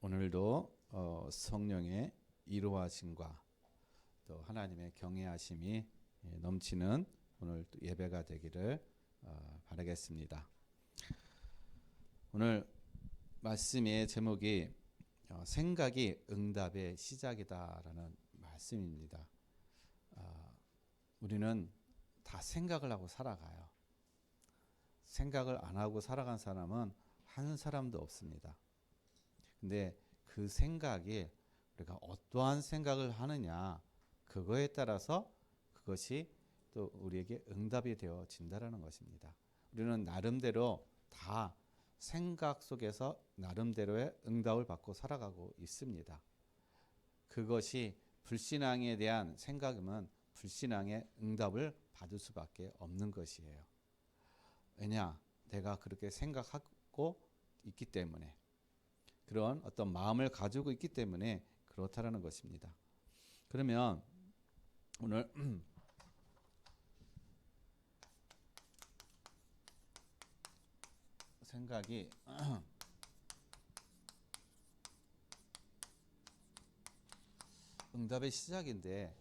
오늘도 성령의 이루하심과 또 하나님의 경외하심이 넘치는 오늘 예배가 되기를 바라겠습니다. 오늘 말씀의 제목이 생각이 응답의 시작이다라는 말씀입니다. 우리는 다 생각을 하고 살아가요. 생각을 안 하고 살아간 사람은 한 사람도 없습니다. 근데 그 생각이 우리가 어떠한 생각을 하느냐 그거에 따라서 그것이 또 우리에게 응답이 되어진다라는 것입니다. 우리는 나름대로 다 생각 속에서 나름대로의 응답을 받고 살아가고 있습니다. 그것이 불신앙에 대한 생각이면 불신앙의 응답을 받을 수밖에 없는 것이에요. 왜냐? 내가 그렇게 생각하고 있기 때문에, 그런 어떤 마음을 가지고 있기 때문에 그렇다라는 것입니다. 그러면 오늘 생각이 응답의 시작인데,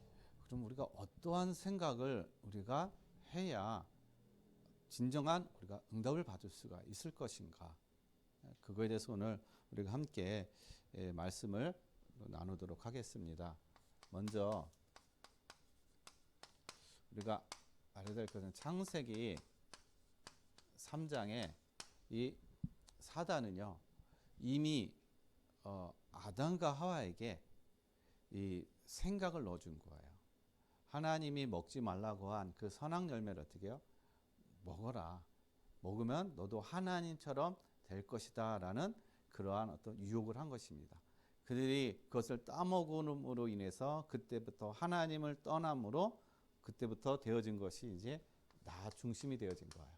그럼 우리가 어떠한 생각을 우리가 해야 진정한 우리가 응답을 받을 수가 있을 것인가? 그거에 대해서 오늘 우리가 함께 말씀을 나누도록 하겠습니다. 먼저 우리가 알아야 될 것은 창세기 3장에 이 사단은요 이미 아담과 하와에게 이 생각을 넣어준 거예요. 하나님이 먹지 말라고 한 그 선악 열매를 어떻게 해요? 먹어라. 먹으면 너도 하나님처럼 될 것이다 라는 그러한 어떤 유혹을 한 것입니다. 그들이 그것을 따먹음으로 인해서 그때부터 하나님을 떠남으로 그때부터 되어진 것이 이제 나 중심이 되어진 거예요.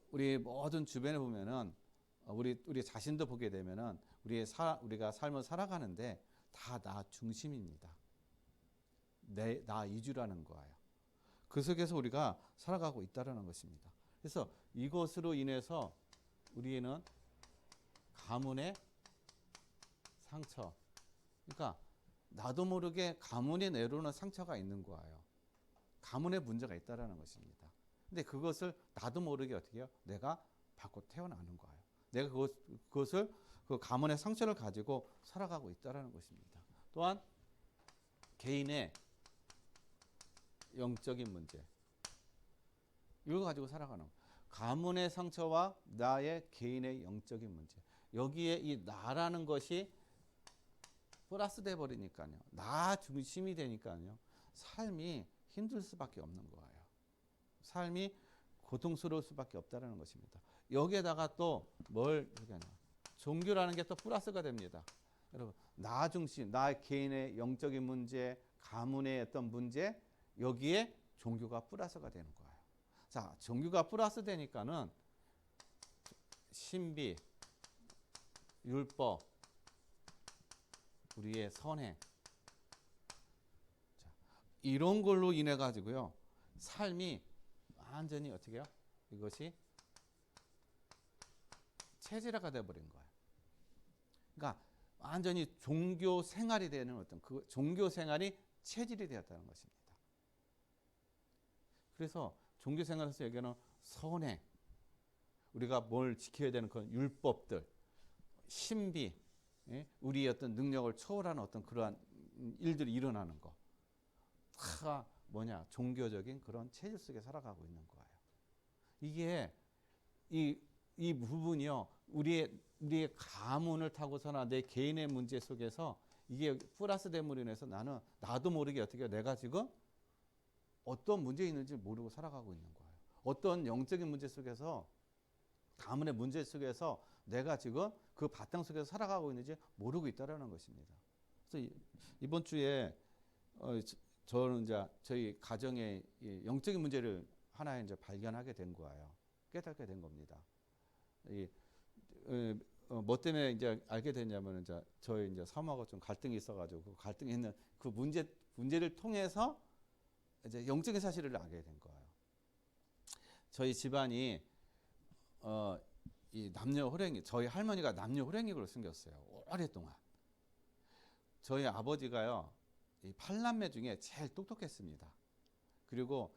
우리 모든 주변에 보면은 우리 자신도 보게 되면은 우리가 삶을 살아가는데 다 나 중심입니다. 나 위주라는 거예요. 그 속에서 우리가 살아가고 있다는 것입니다. 그래서 이것으로 인해서 우리는 가문의 상처, 그러니까 나도 모르게 가문이 내려오는 상처가 있는 거예요. 가문에 문제가 있다는 것입니다. 근데 그것을 나도 모르게 어떻게 해요? 내가 받고 태어나는 거예요. 내가 그것을 그 가문의 상처를 가지고 살아가고 있다는 것입니다. 또한 개인의 영적인 문제, 이거 가지고 살아가는 거예요. 가문의 상처와 나의 개인의 영적인 문제, 여기에 이 나라는 것이 플러스 돼 버리니까요, 나 중심이 되니까요, 삶이 힘들 수밖에 없는 거예요. 삶이 고통스러울 수밖에 없다는 것입니다. 여기에다가 또 뭘 얘기하냐, 종교라는 게 또 플러스가 됩니다. 여러분, 나 중심, 나의 개인의 영적인 문제, 가문의 어떤 문제, 여기에 종교가 플러스가 되는 거예요. 자, 종교가 플러스 되니까는 신비, 율법, 우리의 선행, 자, 이런 걸로 인해 가지고요, 삶이 완전히 어떻게 해요? 이것이 체질화가 돼버린 거예요. 그러니까 완전히 종교 생활이 되는 어떤 그 종교 생활이 체질이 되었다는 것입니다. 그래서 종교 생활에서 얘기하는 선행, 우리가 뭘 지켜야 되는 그런 율법들, 신비, 우리의 어떤 능력을 초월하는 어떤 그러한 일들이 일어나는 거, 다 뭐냐, 종교적인 그런 체질 속에 살아가고 있는 거예요. 이게 이 부분이요, 우리의 가문을 타고서나 내 개인의 문제 속에서 이게 플러스 됨으로 인해서 나도 모르게 어떻게 내가 지금 어떤 문제 있는지 모르고 살아가고 있는 거예요. 어떤 영적인 문제 속에서, 가문의 문제 속에서 내가 지금 그 바탕 속에서 살아가고 있는지 모르고 있다는 것입니다. 그래서 이번 주에 저는 이제 저희 가정의 영적인 문제를 하나 이제 발견하게 된 거예요. 깨닫게 된 겁니다. 뭐 때문에 이제 알게 됐냐면, 이제 저희 이제 사모하고 좀 갈등이 있어가지고 그 갈등이 있는 그 문제를 통해서 이제 영적인 사실을 알게 된 거예요. 저희 집안이 이 남녀 호랭이, 저희 할머니가 남녀 호랭이로 생겼어요. 오랫동안. 저희 아버지가요, 이 8남매 중에 제일 똑똑했습니다. 그리고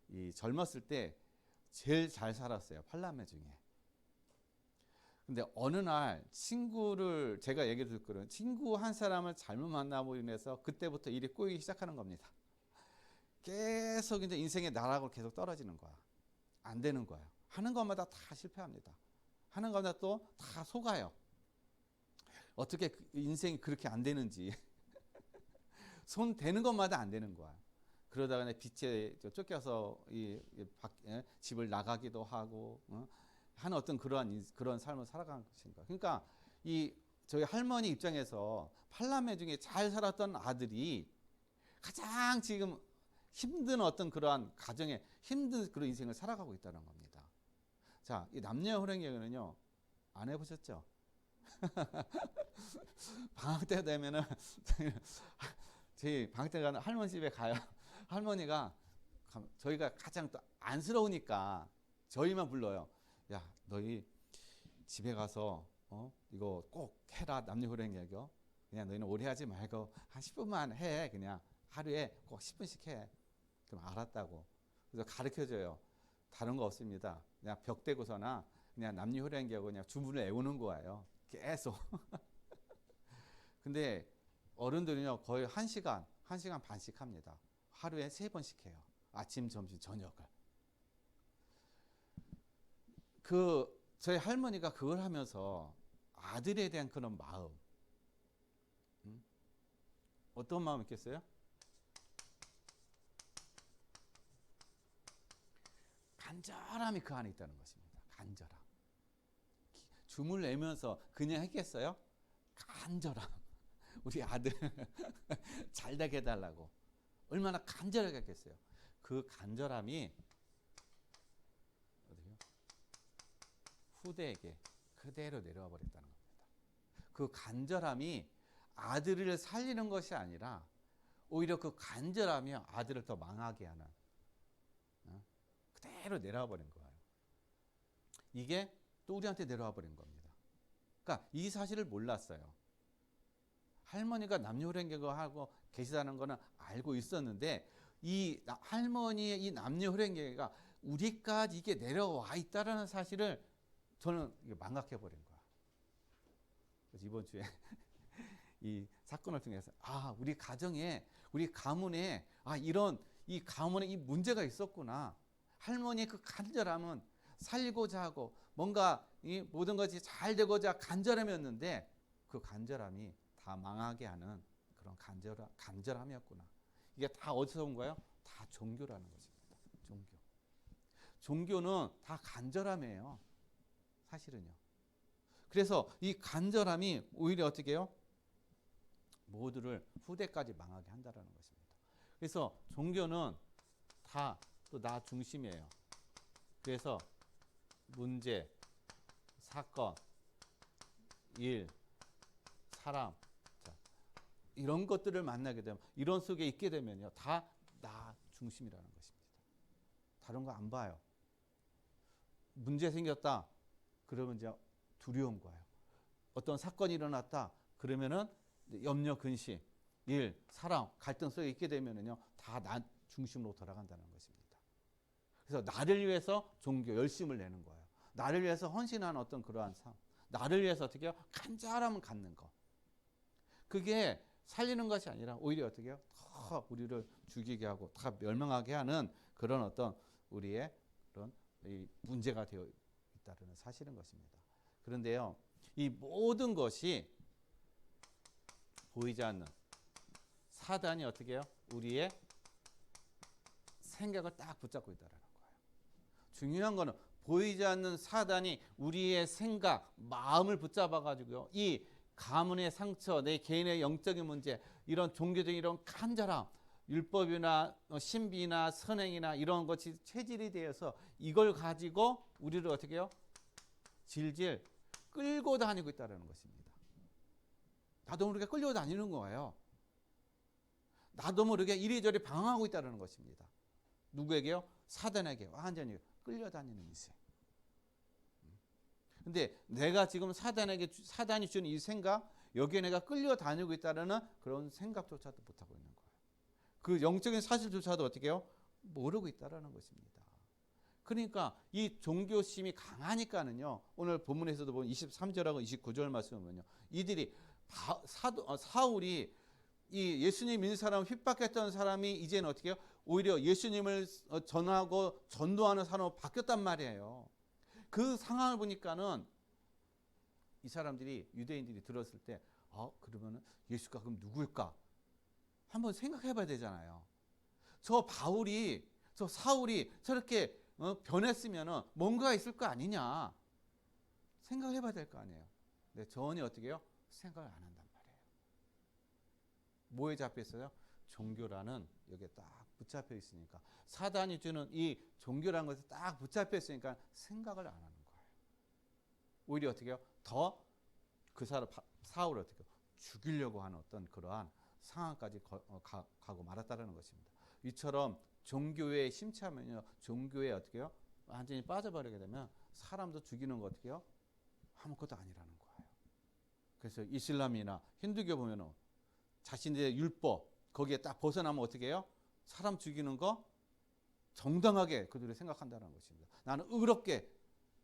이 젊었을 때 제일 잘 살았어요. 8남매 중에. 근데 어느 날 친구를, 제가 얘기해 줄 거는, 친구 한 사람을 잘못 만나고 인해서 그때부터 일이 꼬이기 시작하는 겁니다. 계속 이제 인생의 나락으로 계속 떨어지는 거야. 안 되는 거야. 하는 것마다 다 실패합니다. 하는 것마다 또 다 속아요. 어떻게 인생이 그렇게 안 되는지. 손 대는 것마다 안 되는 거야. 그러다가 빛에 쫓겨서 집을 나가기도 하고, 하는 어떤 그런 삶을 살아가는 것인가. 그러니까 저희 할머니 입장에서 8남매 중에 잘 살았던 아들이 가장 지금 힘든 어떤 그러한 가정에 힘든 그런 인생을 살아가고 있다는 겁니다. 자, 이 남녀 호랭이는요, 안 해보셨죠? 방학 때 되면은 저희 방학 때 가는 할머니 집에 가요. 할머니가 저희가 가장 또 안쓰러우니까 저희만 불러요. 야, 너희 집에 가서 이거 꼭 해라. 남녀 호랭이 얘기요. 그냥 너희는 오래 하지 말고 한 10분만 해. 그냥 하루에 꼭 10분씩 해. 그럼 알았다고. 그래서 가르쳐줘요. 다른 거 없습니다. 그냥 벽 대고서나 그냥 남녀 호랭이하고 그냥 주문을 외우는 거예요. 계속. 근데 어른들은요, 거의 1시간 반씩 합니다. 하루에 3번씩 해요. 아침, 점심, 저녁을. 저희 할머니가 그걸 하면서 아들에 대한 그런 마음, 어떤 마음 있겠어요? 간절함이 그 안에 있다는 것입니다. 간절함. 줌을 내면서 그냥 했겠어요? 간절함. 우리 아들 잘 되게 해달라고 얼마나 간절하게 했겠어요. 그 간절함이 후대에게 그대로 내려와 버렸다는 겁니다. 그 간절함이 아들을 살리는 것이 아니라 오히려 그 간절함이 아들을 더 망하게 하는, 그대로 내려와 버린 거예요. 이게 또 우리한테 내려와 버린 겁니다. 그러니까 이 사실을 몰랐어요. 할머니가 남녀호랭이하고 계시다는 거는 알고 있었는데, 이 할머니의 이 남녀호랭이가 우리까지 이게 내려와 있다라는 사실을 저는 망각해 버린 거야. 그래서 이번 주에 이 사건을 통해서 우리 가정에, 우리 가문에 이런 이 가문에 이 문제가 있었구나. 할머니의 그 간절함은 살고자 하고 뭔가 이 모든 것이 잘 되고자 간절함이었는데, 그 간절함이 다 망하게 하는 그런 간절함이었구나. 이게 다 어디서 온 거예요? 다 종교라는 것입니다. 종교는 다 간절함이에요. 사실은요. 그래서 이 간절함이 오히려 어떻게 해요? 모두를 후대까지 망하게 한다는 것입니다. 그래서 종교는 다 또 나 중심이에요. 그래서 문제, 사건, 일, 사람, 이런 것들을 만나게 되면, 이런 속에 있게 되면요, 다 나 중심이라는 것입니다. 다른 거 안 봐요. 문제 생겼다 그러면 이제 두려운 거예요. 어떤 사건이 일어났다 그러면은 염려, 근심, 일, 사람, 갈등 속에 있게 되면은요, 다 나 중심으로 돌아간다는 것입니다. 그래서 나를 위해서 종교 열심을 내는 거예요. 나를 위해서 헌신하는 어떤 그러한 삶, 나를 위해서 어떻게 해요? 간절함을 갖는 거. 그게 살리는 것이 아니라 오히려 어떻게 해요? 더 우리를 죽이게 하고 다 멸망하게 하는 그런 어떤 우리의 그런 이 문제가 되어 있다는 사실인 것입니다. 그런데요, 이 모든 것이 보이지 않는 사단이 어떻게 해요? 우리의 생각을 딱 붙잡고 있다는 거예요. 중요한 거는 보이지 않는 사단이 우리의 생각, 마음을 붙잡아 가지고요, 이 가문의 상처, 내 개인의 영적인 문제, 이런 종교적인 이런 간절함, 율법이나 신비나 선행이나 이런 것이 체질이 되어서 이걸 가지고 우리를 어떻게 해요? 질질 끌고 다니고 있다는 것입니다. 나도 모르게 끌려다니는 거예요. 나도 모르게 이리저리 방황하고 있다는 것입니다. 누구에게요? 사단에게 완전히 끌려다니는 인생. 근데 내가 지금 사단이 주는 이 생각, 여기에 내가 끌려다니고 있다는 그런 생각조차도 못하고 있는 거예요. 그 영적인 사실조차도 어떻게 해요? 모르고 있다는 것입니다. 그러니까 이 종교심이 강하니까는요. 오늘 본문에서도 보면 23절하고 29절 말씀을 보면요. 이들이 사울이 이 예수님 믿는 사람을 핍박했던 사람이 이제는 어떻게 해요? 오히려 예수님을 전하고 전도하는 사람으로 바뀌었단 말이에요. 그 상황을 보니까는 이 사람들이 유대인들이 들었을 때 그러면 예수가 그럼 누구일까? 한번 생각해 봐야 되잖아요. 저 사울이 저렇게 변했으면 뭔가 있을 거 아니냐 생각해 봐야 될 거 아니에요. 근데 전혀 어떻게 해요? 생각을 안 한단 말이에요. 뭐에 잡혀 있어요? 종교라는 여기에 딱 붙잡혀 있으니까, 사단이 주는 이 종교라는 것에 딱 붙잡혀 있으니까 생각을 안 하는 거예요. 오히려 어떻게 해요? 더 그 사울을 어떻게 해요? 죽이려고 하는 어떤 그러한 상황까지 가고 말았다는 것입니다. 이처럼 종교에 심취하면요, 종교에 어떻게 해요? 완전히 빠져버리게 되면 사람도 죽이는 거 어떻게 해요? 아무것도 아니라는 거예요. 그래서 이슬람이나 힌두교 보면은 자신들의 율법 거기에 딱 벗어나면 어떻게 해요? 사람 죽이는 거 정당하게 그들이 생각한다는 것입니다. 나는 의롭게,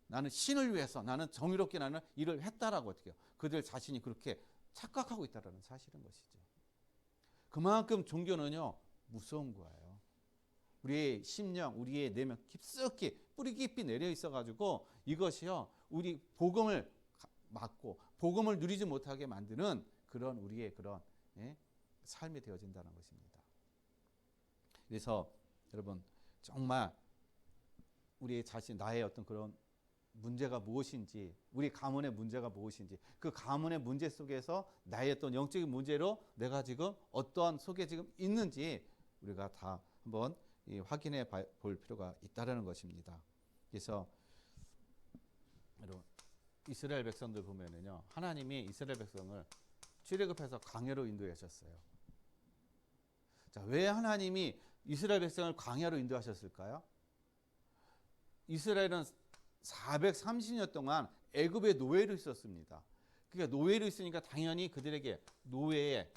나는 신을 위해서, 나는 정의롭게 나는 일을 했다라고 어떻게 해요? 그들 자신이 그렇게 착각하고 있다는 사실인 것이죠. 그만큼 종교는요 무서운 거예요. 우리의 심령, 우리의 내면 깊숙이 뿌리 깊이 내려 있어가지고 이것이요 우리 복음을 막고 복음을 누리지 못하게 만드는 그런 우리의 그런 삶이 되어진다는 것입니다. 그래서 여러분 정말 우리 자신 나의 어떤 그런 문제가 무엇인지, 우리 가문의 문제가 무엇인지, 그 가문의 문제 속에서 나의 어떤 영적인 문제로 내가 지금 어떠한 속에 지금 있는지 우리가 다 한번 확인해 볼 필요가 있다는 것입니다. 그래서 여러분 이스라엘 백성들 보면은요, 하나님이 이스라엘 백성을 출애굽해서 광야로 인도하셨어요. 자, 왜 하나님이 이스라엘 백성을 광야로 인도하셨을까요? 이스라엘은 430년 동안 애굽의 노예로 있었습니다. 그러니까 노예로 있으니까 당연히 그들에게 노예의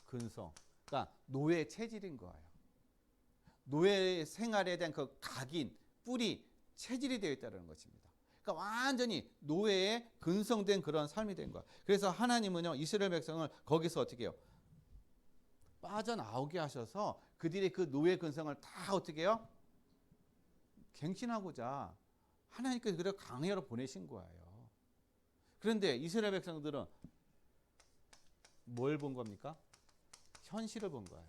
근성, 그러니까 노예 체질인 거예요. 노예 생활에 대한 그 각인, 뿌리, 체질이 되어 있다는 것입니다. 그러니까 완전히 노예에 근성된 그런 삶이 된 거예요. 그래서 하나님은요 이스라엘 백성을 거기서 어떻게 해요? 빠져나오게 하셔서 그들의 그 노예 근성을 다 어떻게 해요? 갱신하고자 하나님께서 그를 광야로 보내신 거예요. 그런데 이스라엘 백성들은 뭘 본 겁니까? 현실을 본 거예요.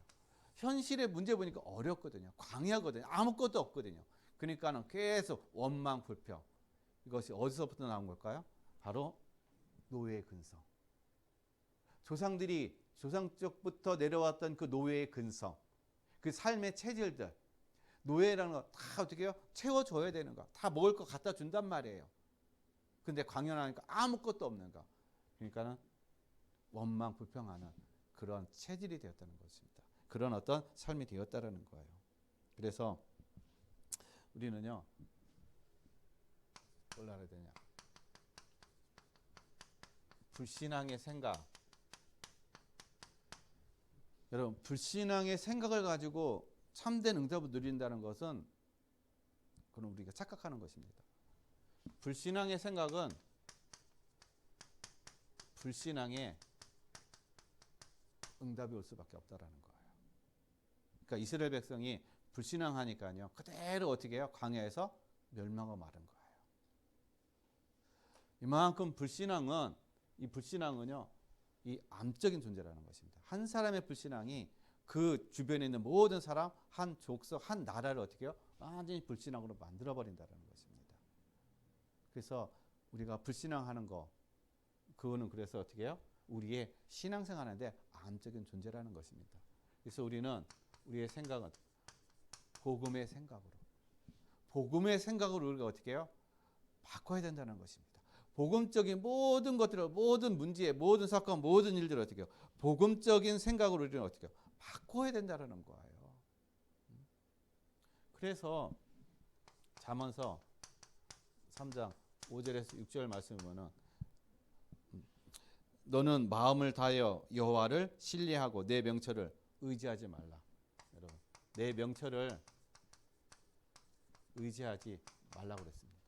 현실의 문제 보니까 어렵거든요. 광야거든요. 아무것도 없거든요. 그러니까는 계속 원망, 불평. 이것이 어디서부터 나온 걸까요? 바로 노예의 근성. 조상 쪽부터 내려왔던 그 노예의 근성, 그 삶의 체질들, 노예라는 거 다 어떻게 해요? 채워줘야 되는 거, 다 먹을 거 갖다 준단 말이에요. 근데 광야하니까 아무것도 없는 거. 그러니까는 원망, 불평하는 그런 체질이 되었다는 것입니다. 그런 어떤 삶이 되었다는 거예요. 그래서 우리는요, 뭘 알아야 되냐? 불신앙의 생각. 여러분, 불신앙의 생각을 가지고 참된 응답을 누린다는 것은 그건 우리가 착각하는 것입니다. 불신앙의 생각은 불신앙의 응답이 올 수밖에 없다라는 거예요. 그러니까 이스라엘 백성이 불신앙하니까요, 그대로 어떻게 해요? 광야에서 멸망하고 마른 거예요. 이만큼 불신앙은요, 이 암적인 존재라는 것입니다. 한 사람의 불신앙이 그 주변에 있는 모든 사람, 한 족속, 한 나라를 어떻게 해요? 완전히 불신앙으로 만들어버린다는 것입니다. 그래서 우리가 불신앙하는 거, 그거는 그래서 어떻게 해요? 우리의 신앙생활하는데 암적인 존재라는 것입니다. 그래서 우리는 우리의 생각은 복음의 생각으로 우리가 어떻게 해요? 바꿔야 된다는 것입니다. 복음적인 모든 것들을, 모든 문제, 모든 사건, 모든 일들을 어떻게 해요? 복음적인 생각으로 우리는 어떻게 해요? 바꿔야 된다는 거예요. 그래서 잠언서 3장 5절에서 6절 말씀 보면은 너는 마음을 다하여 여호와를 신뢰하고 내 명철을 의지하지 말라. 여러분, 내 명철을 의지하지 말라고 그랬습니다.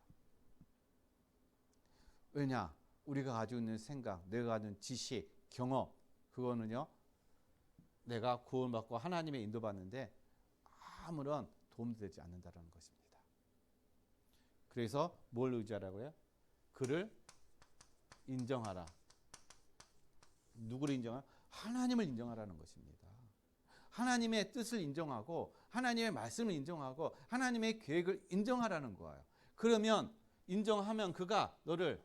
왜냐? 우리가 가지고 있는 생각, 내가 가진 지식, 경험, 그거는요, 내가 구원받고 하나님의 인도받는데 아무런 도움도 되지 않는다는 것입니다. 그래서 뭘 의지하라고요? 그를 인정하라. 누구를 인정하라? 하나님을 인정하라는 것입니다. 하나님의 뜻을 인정하고 하나님의 말씀을 인정하고 하나님의 계획을 인정하라는 거예요. 그러면 인정하면 그가 너를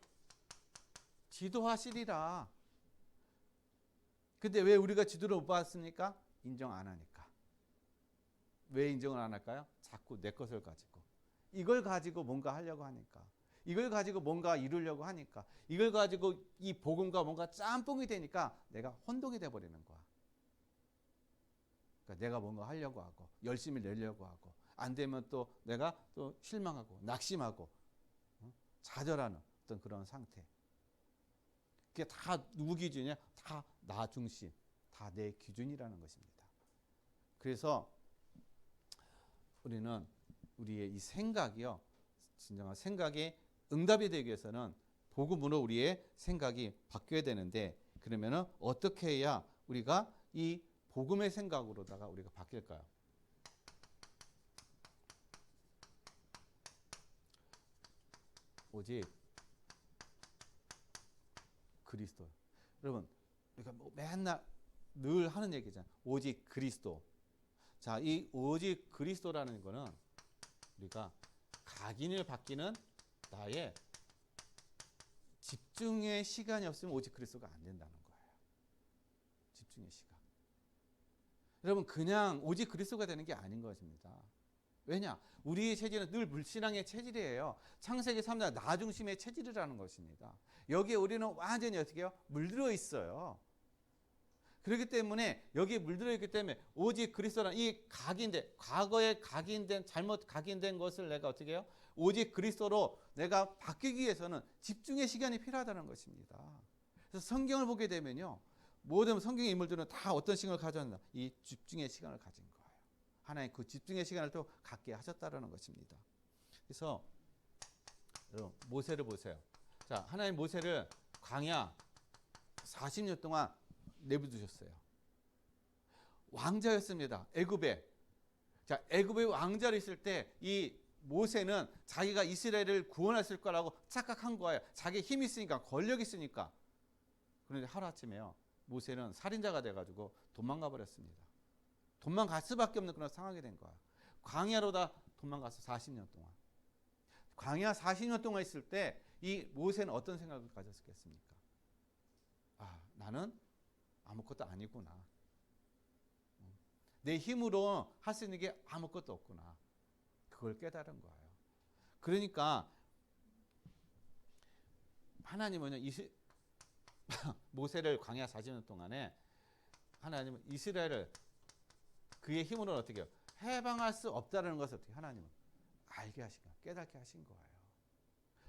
지도하시리라. 근데 왜 우리가 지도를 못 받았습니까? 인정 안 하니까. 왜 인정을 안 할까요? 자꾸 내 것을 가지고, 이걸 가지고 뭔가 하려고 하니까, 이걸 가지고 뭔가 이루려고 하니까, 이걸 가지고 이 복음과 뭔가 짬뽕이 되니까 내가 혼동이 돼버리는 거야. 그러니까 내가 뭔가 하려고 하고 열심히 내려고 하고 안 되면 또 내가 또 실망하고 낙심하고 좌절하는 어떤 그런 상태. 그게 다 누구 기준이냐? 다 나 중심, 다 내 기준이라는 것입니다. 그래서 우리는 우리의 이 생각이요, 진정한 생각에 응답이 되기 위해서는 복음으로 우리의 생각이 바뀌어야 되는데, 그러면은 어떻게 해야 우리가 이 복음의 생각으로다가 우리가 바뀔까요? 오직 그리스도. 여러분, 우리가 뭐 맨날 늘 하는 얘기잖아요. 오직 그리스도. 자, 이 오직 그리스도라는 거는 우리가 각인을 바뀌는 나의 집중의 시간이 없으면 오직 그리스도가 안 된다는 거예요. 집중의 시간. 여러분, 그냥 오직 그리스도가 되는 게 아닌 것입니다. 왜냐? 우리의 체질은 늘 불신앙의 체질이에요. 창세기 3장 나 중심의 체질이라는 것입니다. 여기에 우리는 완전히 어떻게 해요? 물들어 있어요. 그렇기 때문에 여기에 물들어 있기 때문에 오직 그리스도라는 이 각인된, 과거에 각인된, 잘못 각인된 것을 내가 어떻게 해요? 오직 그리스도로 내가 바뀌기 위해서는 집중의 시간이 필요하다는 것입니다. 그래서 성경을 보게 되면요, 모든 성경의 인물들은 다 어떤 시간을 가졌나? 이 집중의 시간을 가진 거예요. 하나님 그 집중의 시간을 또 갖게 하셨다는 것입니다. 그래서 여러분, 모세를 보세요. 자, 하나님 모세를 광야 40년 동안 내버려두셨어요. 왕자였습니다. 애굽에. 자, 애굽의 왕자로 있을 때 이 모세는 자기가 이스라엘을 구원했을 거라고 착각한 거예요. 자기 힘이 있으니까, 권력이 있으니까. 그런데 하루아침에요, 모세는 살인자가 돼가지고 도망가 버렸습니다. 도망갈 수밖에 없는 그런 상황이 된 거야. 광야로 다 도망가서 40년 동안. 광야 40년 동안 있을 때 이 모세는 어떤 생각을 가졌겠습니까? 아, 나는 아무것도 아니구나. 내 힘으로 할 수 있는 게 아무것도 없구나. 그걸 깨달은 거예요. 그러니까 하나님은 모세를 광야 40년 동안에 하나님은 이스라엘을 그의 힘으로 어떻게 해요? 해방할 수 없다는 것을 어떻게 하나님은 알게 하신 거예요. 깨닫게 하신 거예요.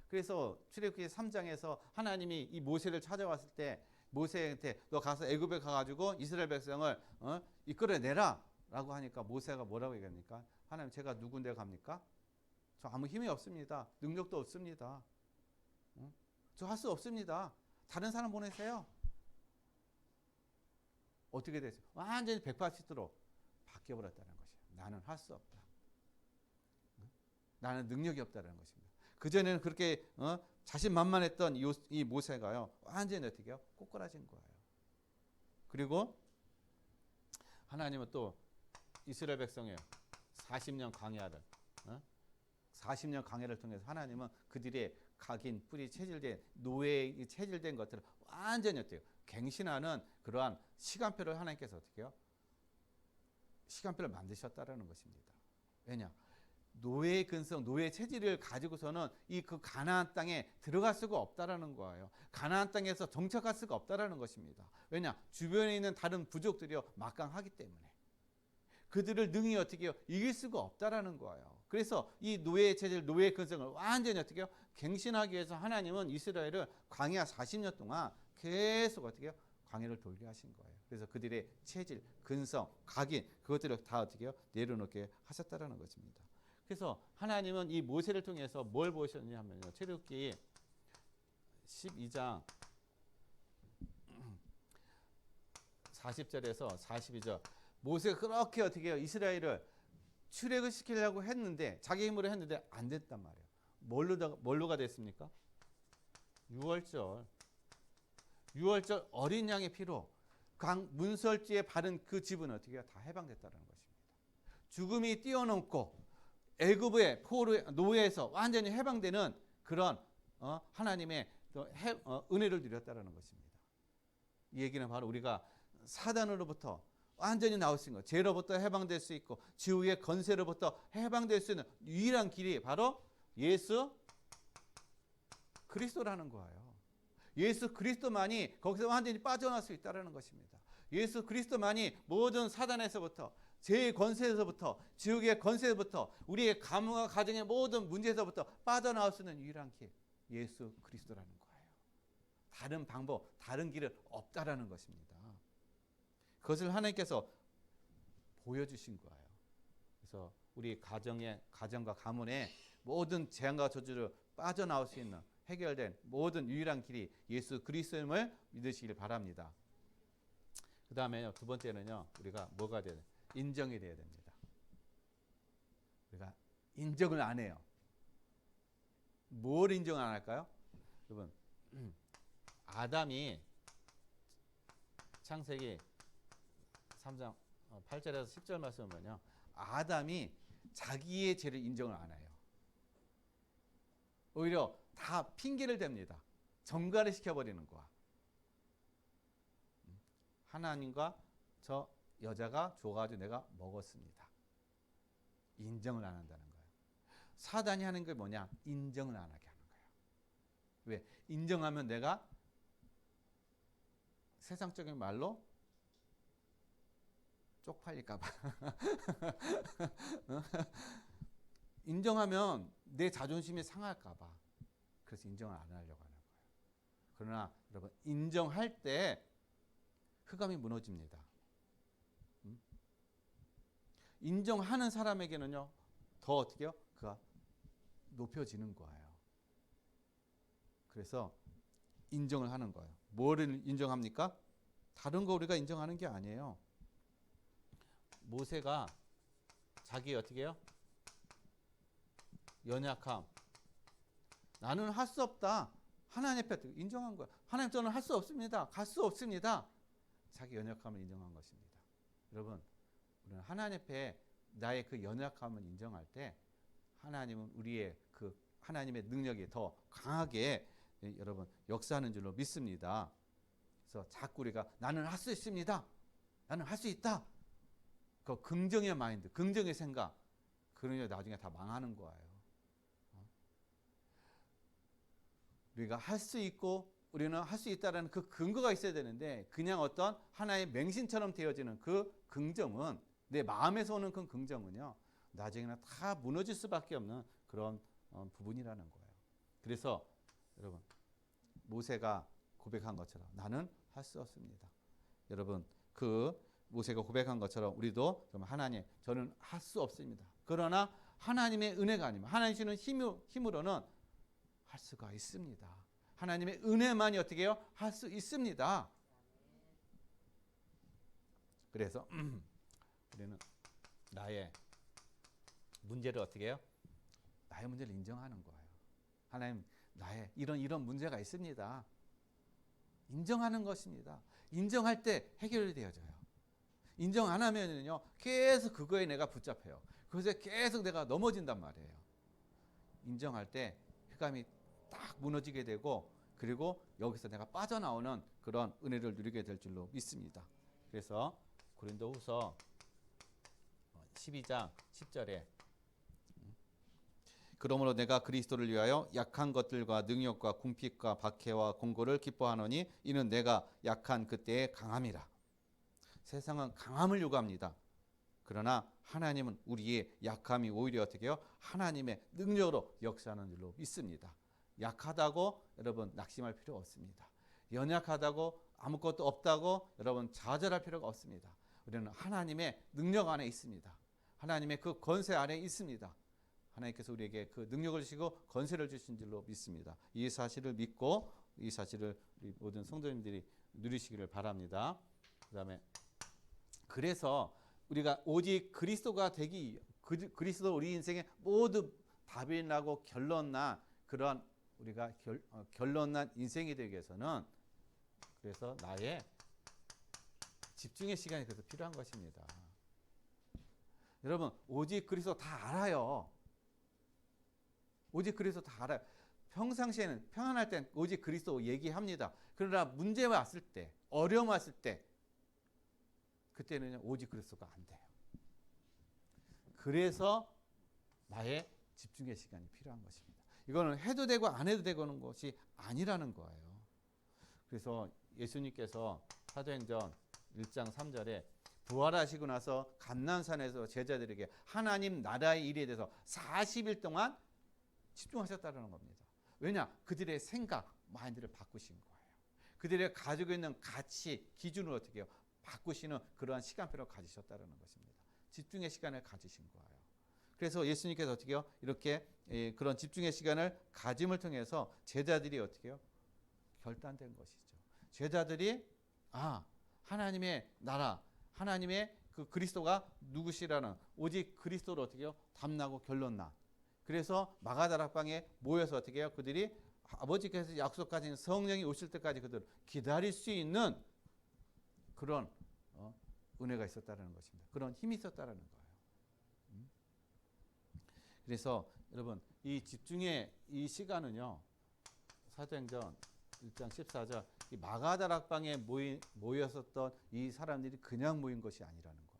그래서 출애굽기 3장에서 하나님이 이 모세를 찾아왔을 때 모세한테 너 가서 애굽에 가가지고 이스라엘 백성을 이끌어내라 라고 하니까 모세가 뭐라고 얘기합니까? 하나님, 제가 누군데 갑니까? 저 아무 힘이 없습니다. 능력도 없습니다. 저 할 수 없습니다. 다른 사람 보내세요. 어떻게 됐어요? 완전히 180도로 바뀌어버렸다는 것이에요. 나는 할 수 없다. 나는 능력이 없다는 것입니다. 그전에는 그렇게 자신만만했던 이 모세가요, 완전히 어떻게 해요? 꼬꾸라진 거예요. 그리고 하나님은 또 이스라엘 백성이에요. 40년 광야를 40년 광야를 통해서 하나님은 그들의 각인, 뿌리, 체질된 노예에 체질된 것들을 완전히 어때요? 갱신하는 그러한 시간표를 하나님께서 어떻게 해요? 시간표를 만드셨다라는 것입니다. 왜냐? 노예의 근성, 노예의 체질을 가지고서는 이 그 가나안 땅에 들어갈 수가 없다라는 거예요. 가나안 땅에서 정착할 수가 없다라는 것입니다. 왜냐? 주변에 있는 다른 부족들이요, 막강하기 때문에. 그들을 능히 어떻게 해요? 이길 수가 없다라는 거예요. 그래서 이 노예의 체질, 노예의 근성을 완전히 어떻게 해요? 갱신하기 위해서 하나님은 이스라엘을 광야 40년 동안 계속 어떻게 해요? 광야를 돌게 하신 거예요. 그래서 그들의 체질, 근성, 각인 그것들을 다 어떻게 해요? 내려놓게 하셨다라는 것입니다. 그래서 하나님은 이 모세를 통해서 뭘 보셨냐 하면요. 출애굽기 12장 40절에서 42절 모세가 그렇게 어떻게 해요? 이스라엘을 출애굽 시키려고 했는데 자기 힘으로 했는데 안 됐단 말이에요. 뭘로가 됐습니까? 유월절 어린 양의 피로 문설지에 바른 그 집은 어떻게 해요? 다 해방됐다는 것입니다. 죽음이 뛰어넘고 애굽의 노예에서 완전히 해방되는 그런 하나님의 은혜를 누렸다는 것입니다. 이 얘기는 바로 우리가 사단으로부터 완전히 나올 수 있는 것, 죄로부터 해방될 수 있고 지옥의 권세로부터 해방될 수 있는 유일한 길이 바로 예수 그리스도라는 거예요. 예수 그리스도만이 거기서 완전히 빠져나올 수 있다는 것입니다. 예수 그리스도만이 모든 사단에서부터 죄의 권세에서부터 지옥의 권세에서부터 우리의 가문과 가정의 모든 문제에서부터 빠져나올 수 있는 유일한 길 예수 그리스도라는 거예요. 다른 방법, 다른 길은 없다라는 것입니다. 그것을 하나님께서 보여주신 거예요. 그래서 우리 가정과 가문의 모든 재앙과 저주를 빠져나올 수 있는 해결된 모든 유일한 길이 예수 그리스도임을 믿으시길 바랍니다. 그 다음에 두 번째는요. 우리가 뭐가 돼야 돼? 인정이 돼야 됩니다. 우리가 인정을 안 해요. 뭘 인정 안 할까요? 여러분 아담이 창세기 3장 8절에서 10절 말씀을 보면요. 아담이 자기의 죄를 인정을 안 해요. 오히려 다 핑계를 댑니다. 전가를 시켜버리는 거야. 하나님과 저 여자가 줘가지고 내가 먹었습니다. 인정을 안 한다는 거예요. 사단이 하는 게 뭐냐? 인정을 안 하게 하는 거예요. 왜? 인정하면 내가 세상적인 말로 쪽팔릴까 봐. 인정하면 내 자존심이 상할까 봐. 그래서 인정을 안 하려고 하는 거예요. 그러나 여러분 인정할 때 흑암이 무너집니다. 인정하는 사람에게는요. 더 어떻게 해요? 그가 높여지는 거예요. 그래서 인정을 하는 거예요. 뭐를 인정합니까? 다른 거 우리가 인정하는 게 아니에요. 모세가 자기 어떻게 해요? 연약함. 나는 할 수 없다. 하나님 앞에 인정한 거야. 하나님 저는 할 수 없습니다. 갈 수 없습니다. 자기 연약함을 인정한 것입니다. 여러분, 우리는 하나님 앞에 나의 그 연약함을 인정할 때 하나님은 우리의 그 하나님의 능력이 더 강하게 여러분 역사하는 줄로 믿습니다. 그래서 자꾸 우리가 나는 할 수 있습니다. 나는 할 수 있다. 그 긍정의 마인드, 긍정의 생각, 그러면 나중에 다 망하는 거예요. 우리가 할 수 있고 우리는 할 수 있다라는 그 근거가 있어야 되는데 그냥 어떤 하나의 맹신처럼 되어지는 그 긍정은 내 마음에서 오는 그 긍정은요 나중에는 다 무너질 수밖에 없는 그런 부분이라는 거예요. 그래서 여러분 모세가 고백한 것처럼 나는 할 수 없습니다. 여러분 그 모세가 고백한 것처럼 우리도 하나님 저는 할 수 없습니다. 그러나 하나님의 은혜가 아니면 하나님 주는 힘으로는 할 수가 있습니다. 하나님의 은혜만이 어떻게 해요? 할 수 있습니다. 그래서 우리는 나의 문제를 어떻게 해요? 나의 문제를 인정하는 거예요. 하나님 나의 이런 문제가 있습니다. 인정하는 것입니다. 인정할 때 해결이 되어져요. 인정 안 하면은요 계속 그거에 내가 붙잡혀요. 그래서 계속 내가 넘어진단 말이에요. 인정할 때 흑암이 딱 무너지게 되고 그리고 여기서 내가 빠져나오는 그런 은혜를 누리게 될 줄로 믿습니다. 그래서 고린도후서 12장 10절에 그러므로 내가 그리스도를 위하여 약한 것들과 능욕과 궁핍과 박해와 공고를 기뻐하노니 이는 내가 약한 그때의 강함이라. 세상은 강함을 요구합니다. 그러나 하나님은 우리의 약함이 오히려 어떻게 해요? 하나님의 능력으로 역사하는 줄로 믿습니다. 약하다고 여러분 낙심할 필요 없습니다. 연약하다고 아무것도 없다고 여러분 좌절할 필요가 없습니다. 우리는 하나님의 능력 안에 있습니다. 하나님의 그 권세 안에 있습니다. 하나님께서 우리에게 그 능력을 주시고 권세를 주신 줄로 믿습니다. 이 사실을 믿고 이 사실을 우리 모든 성도님들이 누리시기를 바랍니다. 그다음에 그래서 우리가 오직 그리스도가 되기 그리스도 우리 인생의 모든 답이 나고 결론난 그런 우리가 결론난 인생이 되기 위해서는 그래서 나의 집중의 시간이 그래서 필요한 것입니다. 여러분 오직 그리스도 다 알아요. 오직 그리스도 다 알아요. 평상시에는 평안할 땐 오직 그리스도 얘기합니다. 그러나 문제 왔을 때 어려움 왔을 때 그때는 오직 그리스도가 안 돼요. 그래서 나의 집중의 시간이 필요한 것입니다. 이거는 해도 되고 안 해도 되는 것이 아니라는 거예요. 그래서 예수님께서 사도행전 1장 3절에 부활하시고 나서 감난산에서 제자들에게 하나님 나라의 일에 대해서 40일 동안 집중하셨다는 겁니다. 왜냐? 그들의 생각, 마인드를 바꾸신 거예요. 그들의 가지고 있는 가치, 기준을 어떻게 해요? 바꾸시는 그러한 시간표를 가지셨다는 것입니다. 집중의 시간을 가지신 거예요. 그래서 예수님께서 어떻게 해요? 이렇게 그런 집중의 시간을 가짐을 통해서 제자들이 어떻게 해요? 결단된 것이죠. 제자들이 하나님의 나라, 하나님의 그 그리스도가 누구시라는 오직 그리스도를 어떻게 해요? 담나고 결론나. 그래서 마가다락방에 모여서 어떻게 해요? 그들이 아버지께서 약속하신 성령이 오실 때까지 그들 기다릴 수 있는 그런 은혜가 있었다는 것입니다. 그런 힘이 있었다는 거예요. 그래서 여러분 이 집중의 이 시간은요. 사도행전 1장 14절 이 마가다락방에 모였었던 이 사람들이 그냥 모인 것이 아니라는 거예요.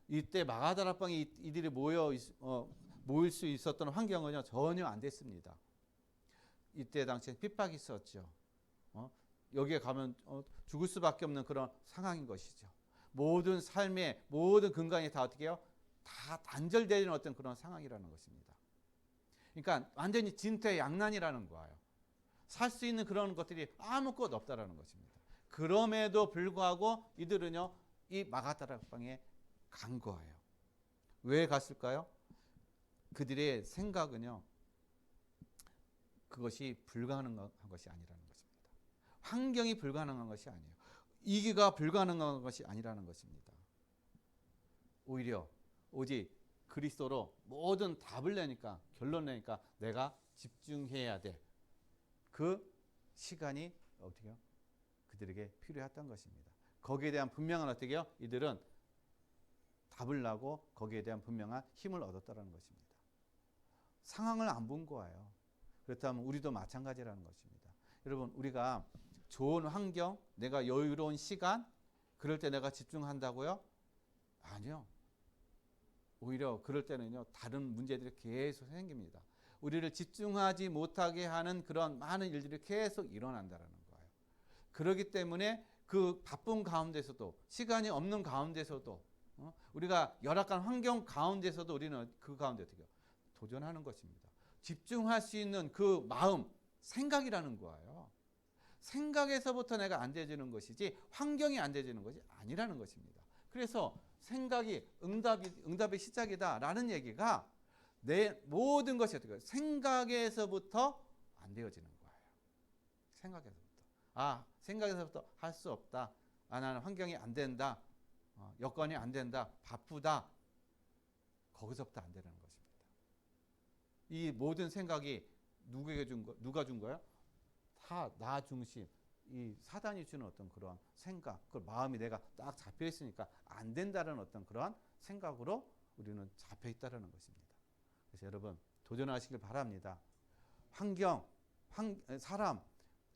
이때 마가다락방에 이들이 모일 수 있었던 환경은요 전혀 안 됐습니다. 이때 당시에 핍박이 있었죠. 여기에 가면 죽을 수밖에 없는 그런 상황인 것이죠. 모든 삶의 모든 근간이 다 어떻게 해요? 다 단절되는 어떤 그런 상황이라는 것입니다. 그러니까 완전히 진퇴양난이라는 거예요. 살 수 있는 그런 것들이 아무것도 없다라는 것입니다. 그럼에도 불구하고 이들은요 이 마가다락방에 간 거예요. 왜 갔을까요? 그들의 생각은요 그것이 불가능한 것이 아니라는 것입니다. 환경이 불가능한 것이 아니에요. 이기가 불가능한 것이 아니라는 것입니다. 오히려 오직 그리스도로 모든 답을 내니까 결론 내니까 내가 집중해야 돼. 그 시간이 어떻게 해요? 그들에게 필요했던 것입니다. 거기에 대한 분명한 어떻게 해요? 이들은 답을 나고 거기에 대한 분명한 힘을 얻었다는 것입니다. 상황을 안 본 거예요. 그렇다면 우리도 마찬가지라는 것입니다. 여러분 우리가 좋은 환경, 내가 여유로운 시간 그럴 때 내가 집중한다고요? 아니요. 오히려 그럴 때는요 다른 문제들이 계속 생깁니다. 우리를 집중하지 못하게 하는 그런 많은 일들이 계속 일어난다는 거예요. 그렇기 때문에 그 바쁜 가운데서도 시간이 없는 가운데서도 우리가 열악한 환경 가운데서도 우리는 그 가운데 어떻게 도전하는 것입니다. 집중할 수 있는 그 마음, 생각이라는 거예요. 생각에서부터 내가 안 되지는 것이지 환경이 안 되지는 것이 아니라는 것입니다. 그래서 생각이 응답의 시작이다라는 얘기가 내 모든 것이 어떻게 생각에서부터 안 되어지는 거예요. 생각에서부터. 생각에서부터 할 수 없다. 나는 환경이 안 된다. 여건이 안 된다. 바쁘다. 거기서부터 안 되는 것입니다. 이 모든 생각이 누가 준 거예요? 다 나 중심. 이 사단이 주는 어떤 그런 생각, 그 마음이 내가 딱 잡혀 있으니까 안 된다는 어떤 그런 생각으로 우리는 잡혀 있다는 것입니다. 그래서 여러분 도전하시길 바랍니다. 환경, 사람,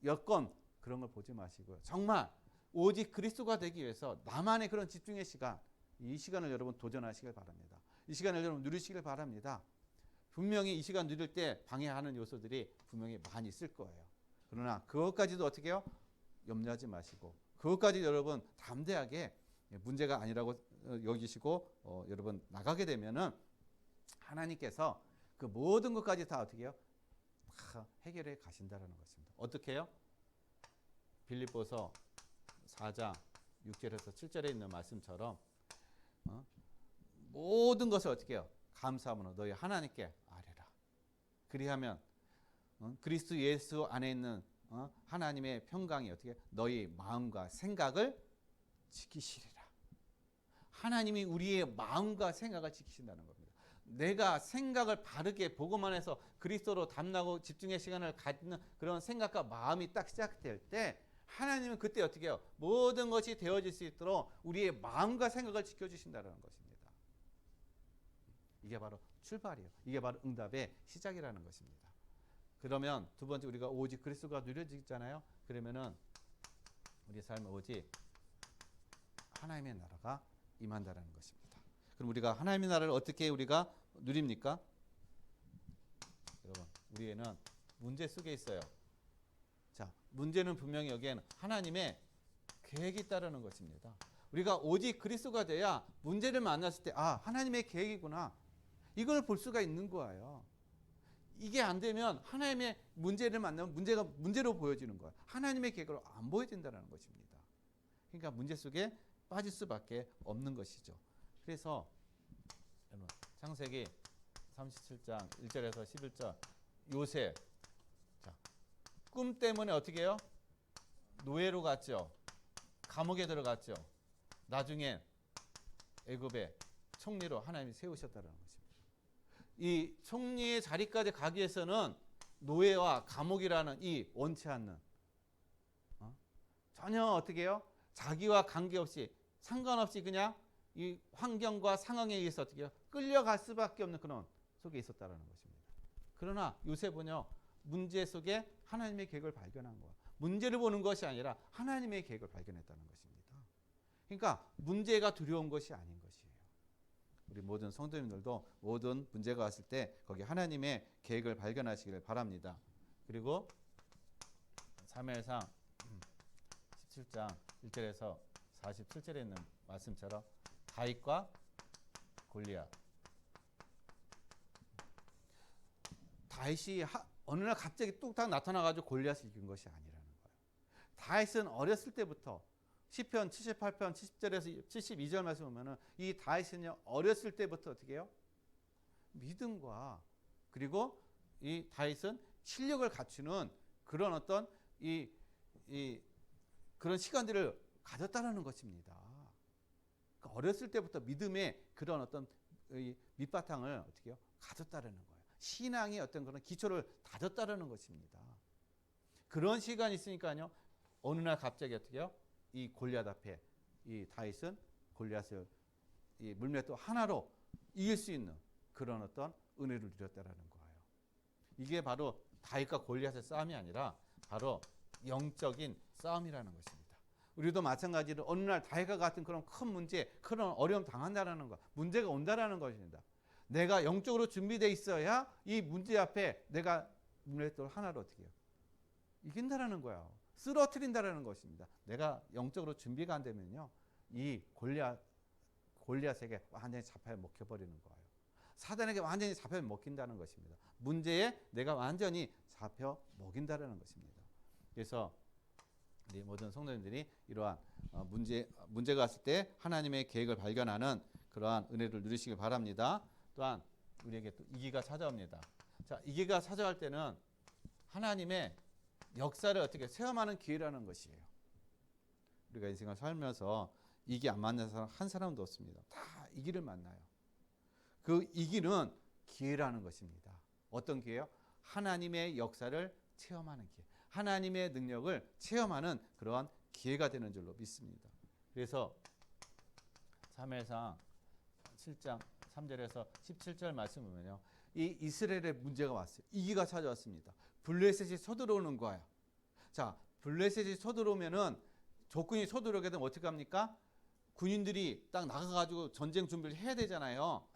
여건 그런 걸 보지 마시고요. 정말 오직 그리스도가 되기 위해서 나만의 그런 집중의 시간, 이 시간을 여러분 도전하시길 바랍니다. 이 시간을 여러분 누리시길 바랍니다. 분명히 이 시간 누릴 때 방해하는 요소들이 분명히 많이 있을 거예요. 그러나 그것까지도 어떻게 해요? 염려하지 마시고 그것까지 여러분 담대하게 문제가 아니라고 여기시고 여러분 나가게 되면은 하나님께서 그 모든 것까지 다 어떻게 해요? 다 해결해 가신다라는 것입니다. 어떻게 해요? 빌립보서 4장 6절에서 7절에 있는 말씀처럼 모든 것을 어떻게 해요? 감사함으로 너희 하나님께 아뢰라. 그리하면 그리스도 예수 안에 있는 하나님의 평강이 어떻게 너희 마음과 생각을 지키시리라. 하나님이 우리의 마음과 생각을 지키신다는 겁니다. 내가 생각을 바르게 보고만 해서 그리스도로 담나고 집중의 시간을 갖는 그런 생각과 마음이 딱 시작될 때 하나님은 그때 어떻게 해요? 모든 것이 되어질 수 있도록 우리의 마음과 생각을 지켜주신다는 것입니다. 이게 바로 출발이에요. 이게 바로 응답의 시작이라는 것입니다. 그러면 두 번째 우리가 오직 그리스도가 누려지잖아요. 그러면은 우리 삶에 오직 하나님의 나라가 임한다라는 것입니다. 그럼 우리가 하나님의 나라를 어떻게 우리가 누립니까? 여러분, 우리에는 문제 속에 있어요. 자, 문제는 분명히 여기에는 하나님의 계획이 있다라는 것입니다. 우리가 오직 그리스도가 돼야 문제를 만났을 때 하나님의 계획이구나. 이걸 볼 수가 있는 거예요. 이게 안 되면 하나님의 문제를 만나면 문제가 문제로 보여지는 거예요. 하나님의 계획으로 안 보여진다는 것입니다. 그러니까 문제 속에 빠질 수밖에 없는 것이죠. 그래서 여러분 창세기 37장 1절에서 11절 요셉 꿈 때문에 어떻게 해요? 노예로 갔죠. 감옥에 들어갔죠. 나중에 애굽의 총리로 하나님이 세우셨다는 것입니다. 이 총리의 자리까지 가기 위해서는 노예와 감옥이라는 이 원치 않는 전혀 어떻게 해요? 자기와 관계없이 상관없이 그냥 이 환경과 상황에 의해서 어떻게 해요? 끌려갈 수밖에 없는 그런 속에 있었다는 것입니다. 그러나 요셉은요. 문제 속에 하나님의 계획을 발견한 거야. 문제를 보는 것이 아니라 하나님의 계획을 발견했다는 것입니다. 그러니까 문제가 두려운 것이 아닌 것이에요. 우리 모든 성도님들도 모든 문제가 왔을 때 거기 하나님의 계획을 발견하시기를 바랍니다. 그리고 사무엘상 17장 1절에서 47절에 있는 말씀처럼 다윗과 골리앗. 다윗이 어느 날 갑자기 뚝딱 나타나가지고 골리앗을 이긴 것이 아니라는 거예요. 다윗은 어렸을 때부터 시편 78편 70절에서 72절 말씀 보면은 이 다윗은요 어렸을 때부터 어떻게 해요? 믿음과 그리고 이 다윗은 실력을 갖추는 그런 어떤 그런 시간들을 가졌다라는 것입니다. 그러니까 어렸을 때부터 믿음의 그런 어떤 밑바탕을 어떻게 해요? 가졌다라는 거예요. 신앙의 어떤 그런 기초를 다졌다라는 것입니다. 그런 시간이 있으니까요. 어느 날 갑자기 어떻게 해요? 이 골리앗 앞에 이 다윗은 골리앗을 이 물맷돌 하나로 이길 수 있는 그런 어떤 은혜를 누렸다라는 거예요. 이게 바로 다윗과 골리앗의 싸움이 아니라 바로 영적인 싸움이라는 것입니다. 우리도 마찬가지로 어느 날 다윗과 같은 그런 큰 문제, 그런 어려움 당한다라는 것, 문제가 온다라는 것입니다. 내가 영적으로 준비되어 있어야 이 문제 앞에 내가 물맷돌 하나로 어떻게 해요? 이긴다라는 거야. 쓰러뜨린다라는 것입니다. 내가 영적으로 준비가 안 되면요, 이 골리앗에게 완전히 잡혀 먹혀버리는 거예요. 사단에게 완전히 잡혀 먹힌다는 것입니다. 문제에 내가 완전히 잡혀 먹인다라는 것입니다. 그래서 우리 모든 성도님들이 이러한 문제가 왔을 때 하나님의 계획을 발견하는 그러한 은혜를 누리시길 바랍니다. 또한 우리에게 또 위기가 찾아옵니다. 자, 위기가 찾아올 때는 하나님의 역사를 어떻게 체험하는 기회라는 것이에요. 우리가 인생을 살면서 이기 안 맞는 사람 한 사람도 없습니다. 다 이기를 만나요. 그 이기는 기회라는 것입니다. 어떤 기회요? 하나님의 역사를 체험하는 기회. 하나님의 능력을 체험하는 그러한 기회가 되는 줄로 믿습니다. 그래서 사무엘상 7장 3절에서 17절 말씀 보면요. 이 이스라엘의 문제가 왔어요. 위기가 찾아왔습니다. 블레셋이 서들어오는 거예요. 자, 블레셋이 서들어오면은 적군이 서들어오게 되면 어떻게 합니까? 군인들이 딱 나가가지고 전쟁 준비를 해야 되잖아요.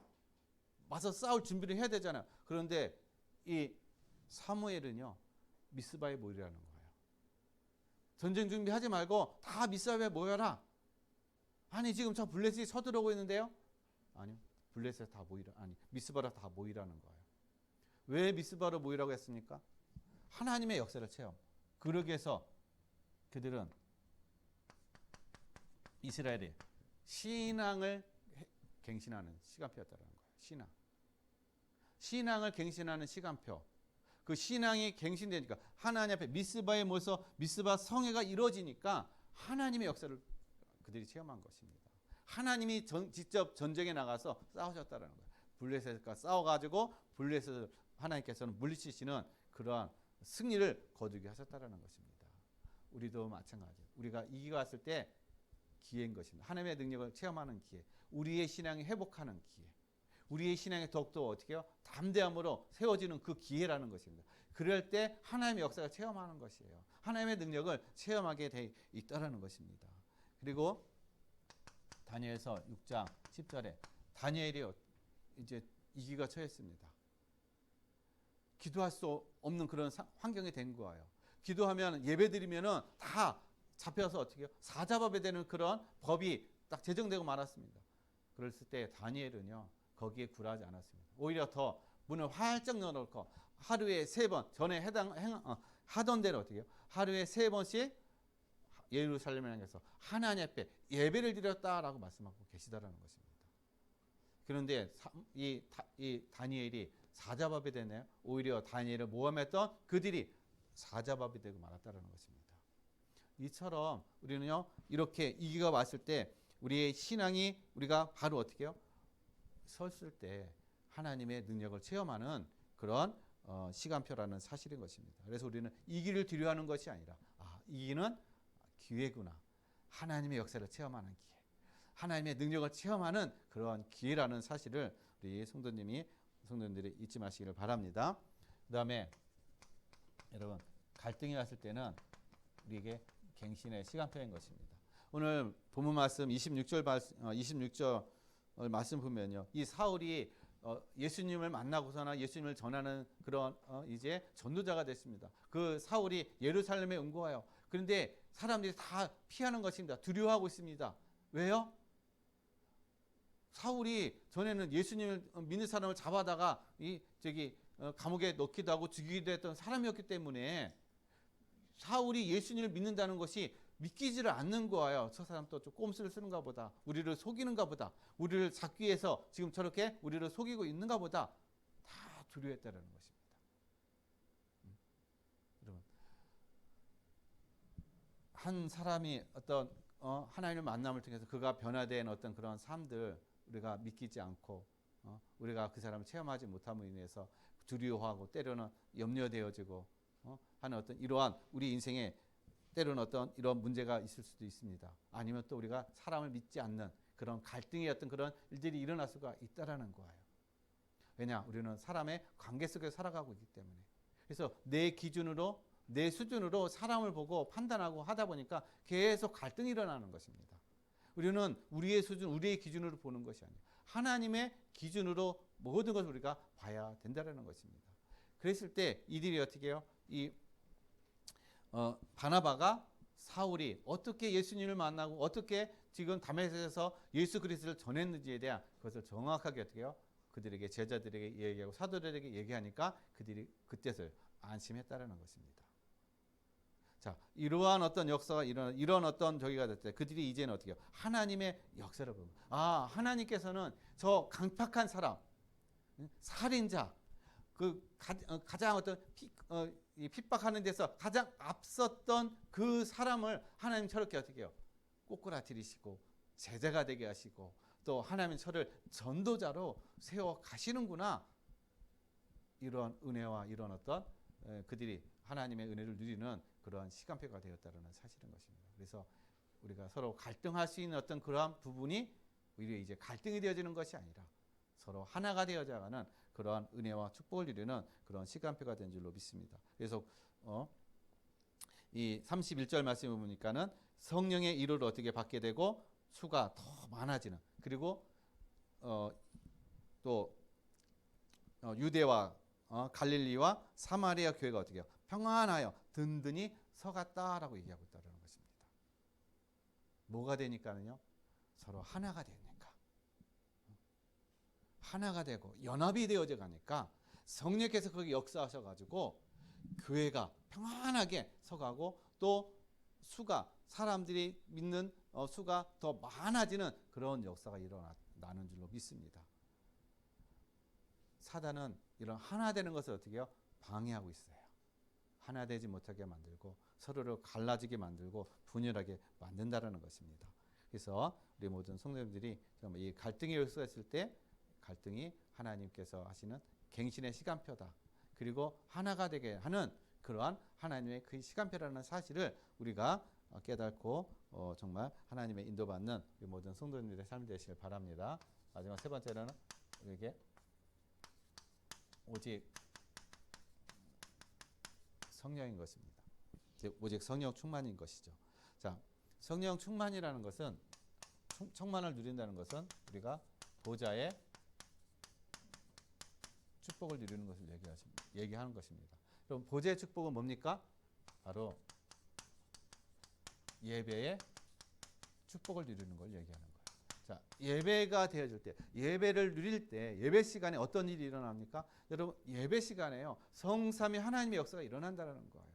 맞서 싸울 준비를 해야 되잖아요. 그런데 이 사무엘은요, 미스바에 모이라는 거예요. 전쟁 준비하지 말고 다 미스바에 모여라. 아니 지금 저 블레셋이 서들어오고 있는데요. 아니요. 블레셋 다 모이라. 아니 미스바로 다 모이라는 거예요. 왜 미스바로 모이라고 했습니까? 하나님의 역사를 체험. 그러기 위해서 그들은 이스라엘의 신앙을 갱신하는 시간표였다는 거예요. 신앙을 갱신하는 시간표. 그 신앙이 갱신되니까 하나님 앞에 미스바에 모여서 미스바 성회가 이루어지니까 하나님의 역사를 그들이 체험한 것입니다. 하나님이 직접 전쟁에 나가서 싸우셨다는 거예요. 블레셋과 싸워가지고 블레셋을 하나님께서는 물리치시는 그러한 승리를 거두게 하셨다는 것입니다. 우리도 마찬가지예요. 우리가 이기가 왔을 때 기회인 것입니다. 하나님의 능력을 체험하는 기회, 우리의 신앙이 회복하는 기회, 우리의 신앙이 더욱더 어떻게 해요? 담대함으로 세워지는 그 기회라는 것입니다. 그럴 때 하나님의 역사를 체험하는 것이에요. 하나님의 능력을 체험하게 돼 있다라는 것입니다. 그리고 다니엘서 6장 10절에 다니엘이 이제 위기가 처했습니다. 기도할 수 없는 그런 환경이 된 거예요. 기도하면 예배드리면은 다 잡혀서 어떻게 해요? 사자법에 되는 그런 법이 딱 제정되고 말았습니다. 그랬을 때 다니엘은요 거기에 굴하지 않았습니다. 오히려 더 문을 활짝 열어놓고 하루에 3번 전에 하던 대로 어떻게 해요? 하루에 3번씩 예루살렘을 향해서 하나님 앞에 예배를 드렸다라고 말씀하고 계시다라는 것입니다. 그런데 이 다니엘이 사자밥이 되네요. 오히려 다니엘을 모함했던 그들이 사자밥이 되고 말았다라는 것입니다. 이처럼 우리는요 이렇게 위기가 왔을 때 우리의 신앙이 우리가 바로 어떻게 해요? 섰을 때 하나님의 능력을 체험하는 그런 시간표라는 사실인 것입니다. 그래서 우리는 이 길을 두려워하는 것이 아니라 이 길은 기회구나. 하나님의 역사를 체험하는 기회. 하나님의 능력을 체험하는 그런 기회라는 사실을 우리 성도님들이 잊지 마시기를 바랍니다. 그 다음에 여러분 갈등이 왔을 때는 우리에게 갱신의 시간표인 것입니다. 오늘 본문 말씀 26절 말씀 보면요. 이 사울이 예수님을 만나고서나 예수님을 전하는 그런 이제 전도자가 됐습니다. 그 사울이 예루살렘에 온 거예요. 그런데 사람들이 다 피하는 것입니다. 두려워하고 있습니다. 왜요? 사울이 전에는 예수님을 믿는 사람을 잡아다가 감옥에 넣기도 하고 죽이기도 했던 사람이었기 때문에 사울이 예수님을 믿는다는 것이 믿기지를 않는 거예요. 저 사람 또 좀 꼼수를 쓰는가 보다. 우리를 속이는가 보다. 우리를 잡기 위해서 지금 저렇게 우리를 속이고 있는가 보다. 다 두려워했다는 것입니다. 여러분, 한 사람이 어떤 하나님의 만남을 통해서 그가 변화된 어떤 그런 삶들 우리가 믿기지 않고 우리가 그 사람을 체험하지 못함으로 인해서 두려워하고 때로는 염려되어지고 하는 어떤 이러한 우리 인생에 때로는 어떤 이런 문제가 있을 수도 있습니다. 아니면 또 우리가 사람을 믿지 않는 그런 갈등의 어떤 그런 일들이 일어날 수가 있다라는 거예요. 왜냐? 우리는 사람의 관계 속에서 살아가고 있기 때문에. 그래서 내 기준으로 내 수준으로 사람을 보고 판단하고 하다 보니까 계속 갈등이 일어나는 것입니다. 우리는 우리의 수준, 우리의 기준으로 보는 것이 아니에요. 하나님의 기준으로 모든 것을 우리가 봐야 된다는 것입니다. 그랬을 때 이들이 어떻게 해요? 바나바가 사울이 어떻게 예수님을 만나고 어떻게 지금 다메섹에서 예수 그리스도를 전했는지에 대한 그것을 정확하게 어떻게 해요? 그들에게 제자들에게 얘기하고 사도들에게 얘기하니까 그들이 그때서 안심했다라는 것입니다. 자, 이러한 어떤 역사가 이런 어떤 저기가 됐을 때 그들이 이제는 어떻게 해요? 하나님의 역사를 보고 하나님께서는 저 강팍한 사람, 살인자, 그 가장 어떤 핍박하는 데서 가장 앞섰던 그 사람을 하나님 저렇게 어떻게 해요? 꼬꾸라뜨리시고 제자가 되게 하시고 또 하나님 저를 전도자로 세워 가시는구나. 이런 은혜와 이런 어떤 그들이 하나님의 은혜를 누리는 그러한 시간표가 되었다는 사실인 것입니다. 그래서 우리가 서로 갈등할 수 있는 어떤 그러한 부분이 오히려 이제 갈등이 되어지는 것이 아니라 서로 하나가 되어져가는 그러한 은혜와 축복을 누리는 그런 시간표가 된 줄로 믿습니다. 그래서 이 31절 말씀을 보니까는 성령의 이루를 어떻게 받게 되고 수가 더 많아지는 그리고 또 유대와 갈릴리와 사마리아 교회가 어떻게 해요? 평안하여 든든히 서갔다라고 얘기하고 있다는 것입니다. 뭐가 되니까는요? 서로 하나가 되니까, 하나가 되고 연합이 되어져 가니까 성령께서 거기 역사하셔가지고 교회가 평안하게 서가고 또 수가 사람들이 믿는 수가 더 많아지는 그런 역사가 일어나는 줄로 믿습니다. 사단은 이런 하나 되는 것을 어떻게 해요? 방해하고 있어요. 하나 되지 못하게 만들고 서로를 갈라지게 만들고 분열하게 만든다는 것입니다. 그래서 우리 모든 성도님들이 이 갈등이 일어났을 때 갈등이 하나님께서 하시는 갱신의 시간표다. 그리고 하나가 되게 하는 그러한 하나님의 그 시간표라는 사실을 우리가 깨닫고 정말 하나님의 인도받는 우리 모든 성도님들의 삶이 되시길 바랍니다. 마지막 세 번째는 우리에게 오직 성령인 것입니다. 오직 성령 충만인 것이죠. 자, 성령 충만이라는 것은 충만을 누린다는 것은 우리가 보좌의 축복을 누리는 것을 얘기하는 것입니다. 그럼 보좌의 축복은 뭡니까? 바로 예배의 축복을 누리는 걸 얘기하는 거예요. 자, 예배가 되어질 때, 예배를 누릴 때, 예배 시간에 어떤 일이 일어납니까? 여러분, 예배 시간에요, 성삼위 하나님의 역사가 일어난다는 거예요.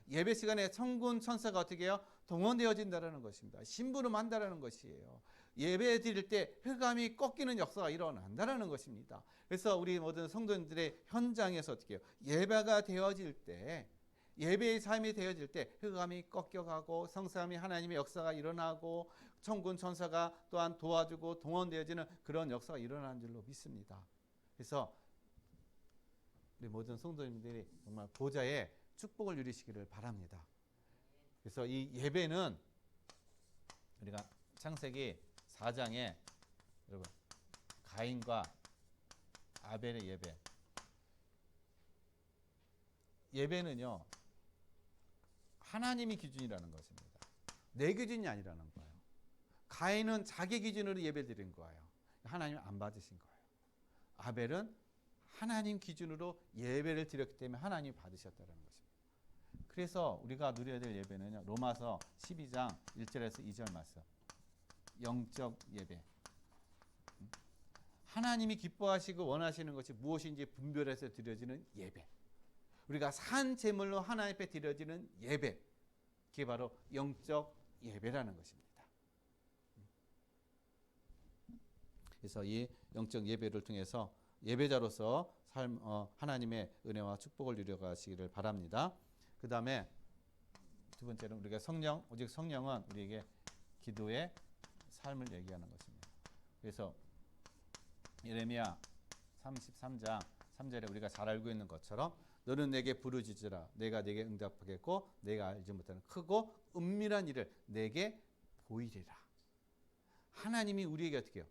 예배 시간에 천군 천사가 어떻게 해요? 동원되어진다는 것입니다. 심부름한다는 것이에요. 예배 드릴 때 흑암이 꺾이는 역사가 일어난다는 것입니다. 그래서 우리 모든 성도님들의 현장에서 어떻게 해요? 예배가 되어질 때, 예배의 삶이 되어질 때 흑암이 꺾여가고 성삼위 하나님의 역사가 일어나고 천군 천사가 또한 도와주고 동원되어지는 그런 역사가 일어나는 줄로 믿습니다. 그래서 우리 모든 성도님들이 정말 보좌의 축복을 누리시기를 바랍니다. 그래서 이 예배는 우리가 창세기 4장에 여러분 가인과 아벨의 예배는요 하나님이 기준이라는 것입니다. 내 기준이 아니라는 거예요. 가인은 자기 기준으로 예배 드린 거예요. 하나님 안 받으신 거예요. 아벨은 하나님 기준으로 예배를 드렸기 때문에 하나님이 받으셨다는 것입니다. 그래서 우리가 누려야 될 예배는요, 로마서 12장 1절에서 2절 말씀, 영적 예배. 하나님이 기뻐하시고 원하시는 것이 무엇인지 분별해서 드려지는 예배. 우리가 산 제물로 하나님 앞에 드려지는 예배. 그게 바로 영적 예배라는 것입니다. 그래서 이 영적 예배를 통해서 예배자로서 하나님의 은혜와 축복을 누려가시기를 바랍니다. 그 다음에 두 번째는 우리가 오직 성령은 우리에게 기도의 삶을 얘기하는 것입니다. 그래서 예레미야 33장 3절에 우리가 잘 알고 있는 것처럼 너는 내게 부르짖으라 내가 내게 응답하겠고 내가 알지 못하는 크고 은밀한 일을 내게 보이리라. 하나님이 우리에게 어떻게 해요?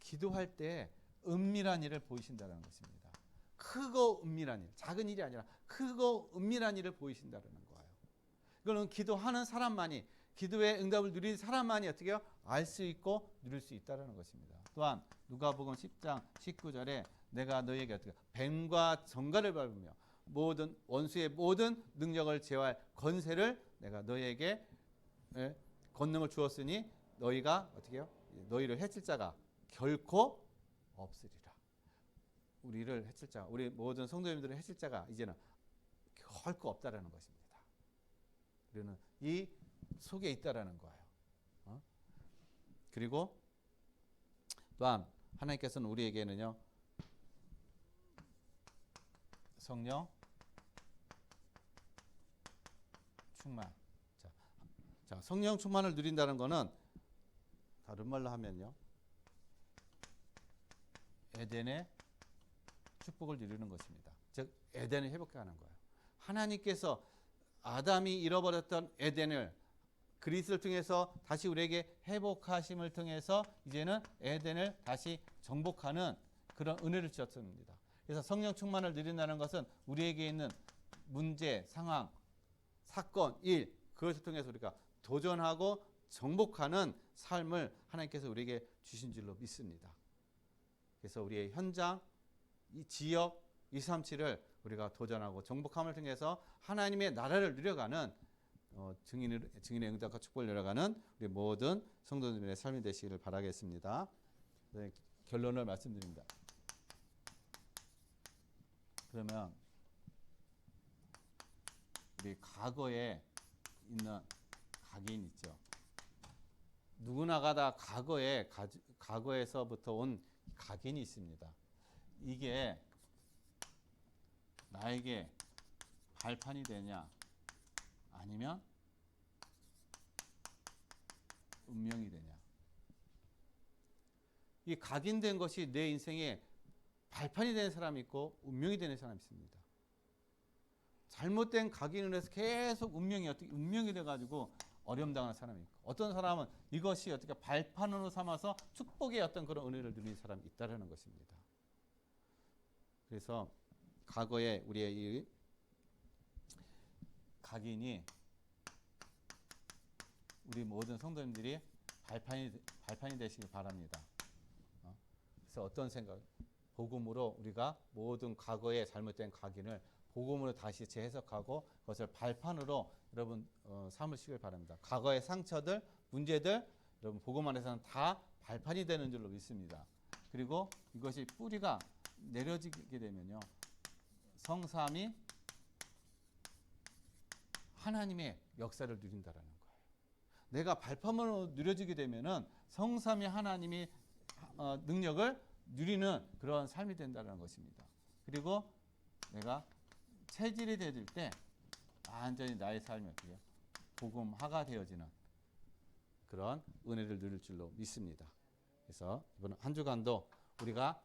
기도할 때 은밀한 일을 보이신다는 것입니다. 크고 은밀한 일, 작은 일이 아니라 크고 은밀한 일을 보이신다는 거예요. 이거는 기도하는 사람만이, 기도의 응답을 누린 사람만이 어떻게 해요? 알 수 있고 누릴 수 있다는 것입니다. 또한 누가복음 10장 19절에 내가 너희에게 어떻게 뱀과 정갈을 밟으며 모든 원수의 모든 능력을 제어할 권세를 내가 너희에게 권능을 주었으니 너희가 어떻게 해요? 너희를 해칠 자가 결코 없으리라. 우리를 해칠 자, 우리 모든 성도님들을 해칠 자가 이제는 결코 없다라는 것입니다. 우리는 이 속에 있다라는 거예요. 그리고 또한 하나님께서는 우리에게는요 성령 충만. 자, 성령 충만을 누린다는 것은 다른 말로 하면요 에덴의 축복을 누리는 것입니다. 즉 에덴을 회복하는 거예요. 하나님께서 아담이 잃어버렸던 에덴을 그리스도를 통해서 다시 우리에게 회복하심을 통해서 이제는 에덴을 다시 정복하는 그런 은혜를 주셨습니다. 그래서 성령 충만을 누린다는 것은 우리에게 있는 문제, 상황, 사건, 일 그것을 통해서 우리가 도전하고 정복하는 삶을 하나님께서 우리에게 주신 줄로 믿습니다. 그래서 우리의 현장, 이 지역, 237을 우리가 도전하고 정복함을 통해서 하나님의 나라를 누려가는 증인의 응답과 축복을 열어가는 우리 모든 성도들의 삶이 되시기를 바라겠습니다. 네, 결론을 말씀드립니다. 그러면 우리 과거에 있는 각인 있죠. 누구나가 다 과거에서부터 온 각인이 있습니다. 이게 나에게 발판이 되냐 아니면 운명이 되냐. 이 각인된 것이 내 인생에 발판이 되는 사람이 있고 운명이 되는 사람이 있습니다. 잘못된 각인을 해서 계속 운명이 돼가지고 어려움 당하는 사람이 있고, 어떤 사람은 이것이 어떻게 발판으로 삼아서 축복의 어떤 그런 은혜를 누리는 사람이 있다라는 것입니다. 그래서 과거에 우리의 이 각인이 우리 모든 성도님들이 발판이 되시길 바랍니다. 그래서 어떤 생각? 복음으로 우리가 모든 과거의 잘못된 각인을 복음으로 다시 재해석하고 그것을 발판으로 여러분 삼으시길 바랍니다. 과거의 상처들, 문제들 여러분 복음 안에서는 다 발판이 되는 줄로 믿습니다. 그리고 이것이 뿌리가 내려지게 되면요, 성삼이 하나님의 역사를 누린다라는 거예요. 내가 발판으로 누려지게 되면은 성삼이 하나님이 능력을 누리는 그런 삶이 된다는 것입니다. 그리고 내가 체질이 되질 때 완전히 나의 삶이 어떻게 복음화가 되어지는 그런 은혜를 누릴 줄로 믿습니다. 그래서 이번 한 주간도 우리가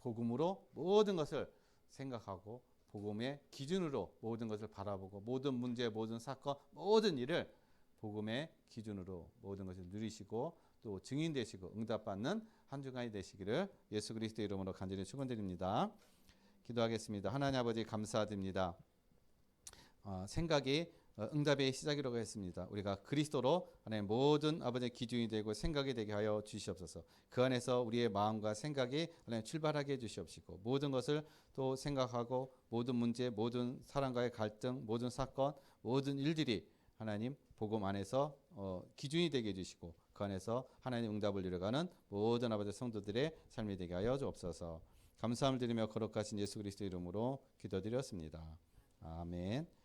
복음으로 모든 것을 생각하고 복음의 기준으로 모든 것을 바라보고 모든 문제, 모든 사건, 모든 일을 복음의 기준으로 모든 것을 누리시고 또 증인 되시고 응답받는 한 주간이 되시기를 예수 그리스도 이름으로 간절히 축원드립니다. 기도하겠습니다. 하나님 아버지 감사드립니다. 생각이 응답의 시작이라고 했습니다. 우리가 그리스도로 하나님 모든 아버지의 기준이 되고 생각이 되게 하여 주시옵소서. 그 안에서 우리의 마음과 생각이 하나님 출발하게 해주시옵시고 모든 것을 또 생각하고 모든 문제, 모든 사람과의 갈등, 모든 사건, 모든 일들이 하나님 복음 안에서 기준이 되게 해주시고 그 안에서 하나님 응답을 이루어가는 모든 아버지 성도들의 삶이 되게 하여 주옵소서. 감사함을 드리며 거룩하신 예수 그리스도 이름으로 기도드렸습니다. 아멘.